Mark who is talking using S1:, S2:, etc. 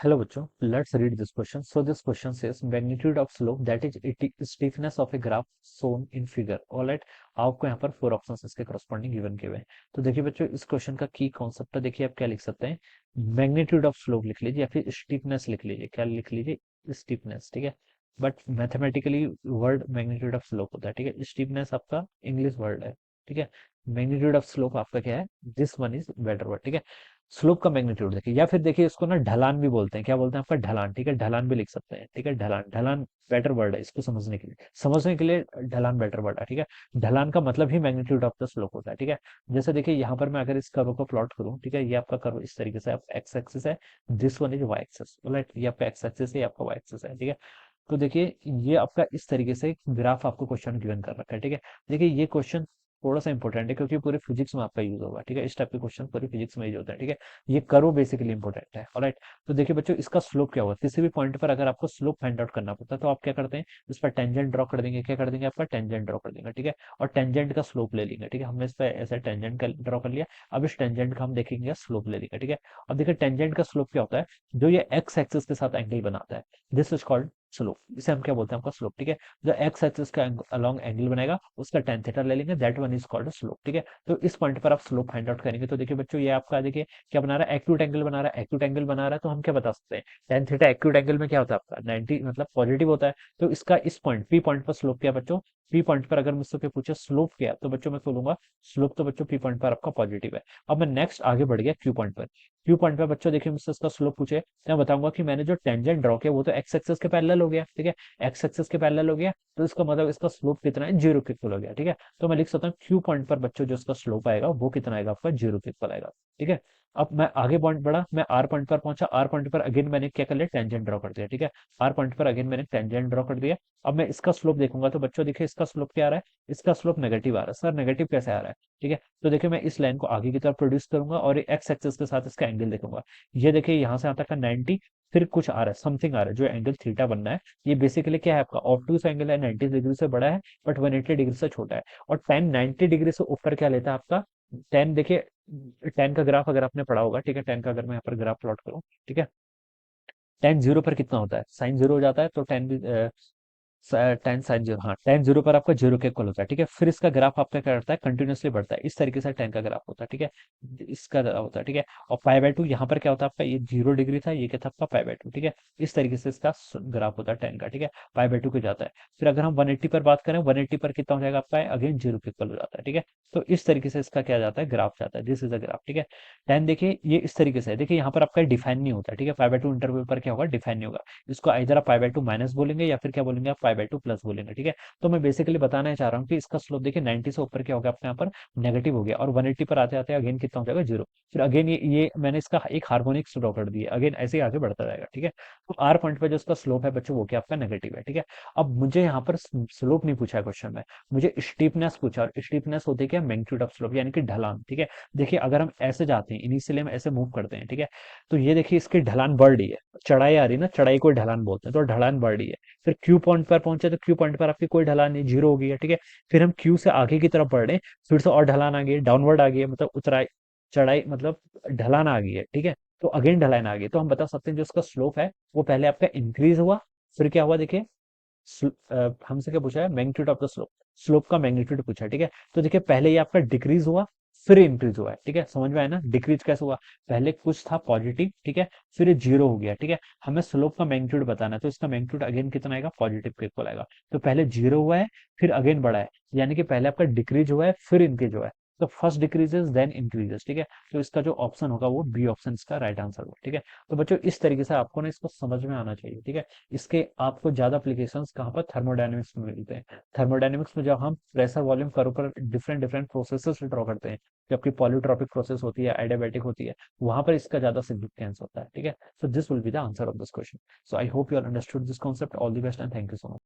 S1: Hello बच्चों, let's read this question. So this question says magnitude of slope that is stiffness of a graph shown in figure. All right, आपको यहाँ पर four options इसके corresponding given किए हुए हैं। तो देखिए बच्चों, इस क्वेश्चन का की कॉन्सेप्ट है, देखिए आप क्या लिख सकते हैं, मैग्नीट्यूड ऑफ स्लोप लिख लीजिए या फिर स्टीफनेस लिख लीजिए। क्या लिख लीजिए? स्टीफनेस, ठीक है। But mathematically word magnitude of slope होता है, ठीक है। स्टीफनेस आपका इंग्लिश वर्ड है, ठीक है। मैग्नीट्यूड ऑफ स्लोप आपका क्या है? This one is better word, ठीक है। स्लोप का मैग्नीट्यूड देखिए, या फिर देखिए इसको ना ढलान भी बोलते हैं। क्या बोलते हैं आपका? ढलान, ठीक है। ढलान भी लिख सकते हैं, ठीक है। ढलान, ढलान बेटर वर्ड है इसको समझने के लिए ढलान बेटर वर्ड है, ठीक है। ढलान का मतलब ही मैग्नीट्यूड ऑफ द स्लोप होता है, ठीक है। जैसे देखिए यहाँ पर मैं अगर इस कर्व को प्लॉट करूँ, ठीक है, ये आपका कर्व इस तरीके से आप एक्स एक्सिस है, this one is y axis, right. ये आपका एक्स एक्सिस है, ये आपका वाई एक्सिस है, ठीक है। तो देखिए ये आपका इस तरीके से ग्राफ आपको क्वेश्चन गिवन कर रखा है, ठीक है। देखिए ये क्वेश्चन थोड़ा सा इंपॉर्टेंट है क्योंकि पूरे फिजिक्स में आपका यूज होगा, ठीक है। इस टाइप के क्वेश्चन पूरे फिजिक्स में यूज होते हैं, ठीक है। ये कर्व बेसिकली इंपॉर्टेंट है, ऑलराइट। तो देखिए बच्चों, इसका स्लोप क्या होगा? किसी भी पॉइंट पर अगर आपको स्लोप फाइंड आउट करना पड़ता है तो आप क्या करते हैं, इस पर टेंजेंट ड्रॉ कर देंगे। क्या कर देंगे? आपका टेंजेंट ड्रॉ कर देंगे, ठीक है। और टेंजेंट का स्लोप ले लेंगे, ठीक है। हमने इस पर ऐसे टेंजेंट का ड्रॉ कर लिया। अब इस टेंजेंट का हम देखेंगे स्लोप ले लेंगे, ठीक है। अब देखिए टेंजेंट का स्लोप क्या होता है? जो ये एक्स एक्सिस के साथ एंगल बनाता है, दिस इज कॉल्ड स्लोप। इसे हम क्या बोलते हैं? आपका स्लोप, ठीक है। जो एक्स एक्सिस का अलोंग एंगल बनेगा उसका टेन थीटा ले लेंगे, that one is called slope, ठीक है। तो इस पॉइंट पर आप स्लोप फाइंड आउट करेंगे तो देखिए बच्चों, ये आपका देखिए क्या बना रहा है? एक्यूट एंगल बना रहा है। एक्यूट एंगल बना रहा है तो हम क्या बता सकते हैं? टेन थीटा एक्यूट एंगल में क्या होता है आपका? 90 मतलब पॉजिटिव होता है। तो इसका इस पॉइंट पी पॉइंट पर स्लोप क्या है बच्चों? पी पॉइंट पर अगर मुझसे कोई पूछे स्लोप क्या है, तो बच्चों मैं बोलूंगा स्लोप तो बच्चों पी पॉइंट पर आपका पॉजिटिव है। अब मैं नेक्स्ट आगे बढ़ गया क्यू पॉइंट पर। क्यू पॉइंट पर बच्चों देखिए मुझसे इसका स्लोप पूछे तो मैं बताऊंगा कि मैंने जो टेंजेंट ड्रॉ किया वो तो एक्स एक्सिस के पैरेलल हो गया, ठीक है। एक्स एक्सिस के पैरेलल हो गया तो इसका मतलब इसका स्लोप कितना है? जीरो के इक्वल हो गया, ठीक है। तो मैं लिख सकता हूँ क्यू पॉइंट पर बच्चों जो इसका स्लोप आएगा वो कितना आएगा? आपका जीरो के इक्वल आएगा, ठीक है। अब मैं आगे पॉइंट बढ़ा, मैं आर पॉइंट पर पहुंचा। आर पॉइंट पर अगेन मैंने क्या कर लिया? टेंजेंट ड्रॉ कर दिया, ठीक है। आर पॉइंट पर अगेन मैंने टेंजेंट ड्रॉ कर दिया। अब मैं इसका स्लोप देखूंगा तो बच्चों देखिए इसका स्लोप क्या आ रहा है? इसका स्लोप नेगेटिव आ रहा है। सर नेगेटिव कैसे आ रहा है? ठीक है। तो देखिए मैं इस लाइन को आगे की तरफ प्रोड्यूस करूंगा और एक्स एक्सिस के साथ इसका एंगल देखूंगा। ये देखिए यहाँ से आता है 90, फिर कुछ आ रहा है, समथिंग आ रहा है, जो एंगल थीटा बनना है। ये बेसिकली क्या है? आपका ऑब्टयूस एंगल है, 90 डिग्री से बड़ा है बट 180 डिग्री से छोटा है। और टेन 90 डिग्री से ऊपर क्या लेता है आपका? टेन देखिए, टेन का ग्राफ अगर आपने पढ़ा होगा, ठीक है। टेन का अगर मैं यहाँ पर ग्राफ प्लॉट करूँ, ठीक है। टेन जीरो पर कितना होता है? साइन जीरो हो जाता है। तो टेन भी टेन साइन जीरो, हाँ, टेन जीरो पर आपका जीरो के इक्वल होता है, ठीक है। फिर इसका ग्राफ आपका क्या करता है? कंटिन्यूअसली बढ़ता है। इस तरीके से टेन का ग्राफ होता है, ठीक है। इसका होता है, ठीक है। और पाई बाय टू यहाँ पर क्या होता है आपका? ये जीरो डिग्री था, ये क्या था आपका? पाई बाय टू, ठीक है। इस तरीके से इसका ग्राफ होता है टेन का, ठीक है। पाई बाय टू के जाता है। फिर अगर हम 180 पर बात करें, 180 पर कितना हो जाएगा आपका? अगेन जीरो के इक्वल हो जाता है, ठीक है। तो इस तरीके से इसका क्या जाता है? ग्राफ जाता है। दिस इज अ ग्राफ, ठीक है। टेन देखिए ये इस तरीके से है, देखिए यहाँ पर आपका डिफाइन नहीं होता है, ठीक है। पाई बाय टू इंटरवल पर क्या होगा? डिफाइन नहीं होगा। इसको इधर आप पाई बाय टू माइनस बोलेंगे या फिर क्या बोलेंगे? आप पाई बाय टू प्लस बोलेंगे, ठीक है। तो मैं बेसिकली बताना चाह रहा हूँ कि इसका स्लोप देखिए 90 से ऊपर क्या हो गया आपके यहाँ पर? नेगेटिव हो गया। और 180 पर आते आते अगेन कितना हो जाएगा? जीरो। फिर अगेन ये मैंने इसका एक हार्मोनिक ड्रॉ कर दिया, अगेन ऐसे ही आगे बढ़ता जाएगा, ठीक है। तो आर पॉइंट पर जो इसका स्लोप है बच्चों वो क्या आपका? नेगेटिव है, ठीक है। अब मुझे यहाँ पर स्लोप नहीं पूछा है क्वेश्चन में, मुझे स्टीपनेस पूछा। और स्टीपनेस होती है क्या? मैग्नीट्यूड ऑफ स्लोप, यानी कि ढलान, ठीक है। देखिए अगर हम ऐसे जाते हैं, इनिशियली हम ऐसे मूव करते हैं, ठीक है। तो ये देखिए इसकी ढलान बढ़ रही है, चढ़ाई आ रही है ना, चढ़ाई को ढलान बोलते हैं, तो ढलान बढ़ रही है। फिर क्यू पॉइंट पर पहुंचे तो क्यू पॉइंट पर आपकी कोई ढलान नहीं, जीरो हो गई है, ठीक है। फिर हम क्यू से आगे की तरफ बढ़ रहे हैं, फिर से और ढलान आ गई है, डाउनवर्ड आ गई है, मतलब उतराई, चढ़ाई मतलब ढलान आ गई है, ठीक है। तो अगेन ढलान आ गई, तो हम बता सकते हैं जो उसका स्लोप है वो पहले आपका इंक्रीज हुआ, फिर क्या हुआ देखिए। हमसे क्या पूछा है? Magnitude of the slope, slope का मैग्नीट्यूड पूछा है, ठीक है। तो देखिए पहले ये आपका डिक्रीज हुआ, फिर इंक्रीज हुआ है, ठीक है। समझ में आया ना? डिक्रीज कैसे हुआ? पहले कुछ था पॉजिटिव, ठीक है, फिर ये जीरो हो गया, ठीक है। हमें स्लोप का मैग्नीट्यूड बताना है तो इसका मैग्नीट्यूड अगेन कितना आएगा? पॉजिटिव के इक्वल आएगा। तो पहले जीरो हुआ है, फिर अगेन बढ़ा है, यानी कि पहले आपका डिक्रीज हुआ है फिर इंक्रीज हुआ है। तो फर्स्ट डिक्रीजेस देन इंक्रीजेस, ठीक है। तो इसका जो ऑप्शन होगा वो बी ऑप्शन इसका राइट आंसर होगा, ठीक है। तो बच्चों इस तरीके से आपको ना इसको समझ में आना चाहिए, ठीक है। इसके आपको ज्यादा एप्लीकेशंस कहाँ पर? थर्मोडायनेमिक्स में मिलते हैं। थर्मोडायनेमिक्स में जब हम प्रेशर वॉल्यूम कर्व पर डिफरेंट डिफरेंट प्रोसेसेस ड्रॉ करते हैं, जो आपकी पॉलीट्रॉपिक प्रोसेस होती है, एडियाबैटिक होती है, वहां पर इसका ज्यादा सिग्निफिकेंस होता है, ठीक है। So this will be the answer of this question. So I hope you are understood this concept. All the best and thank you so much.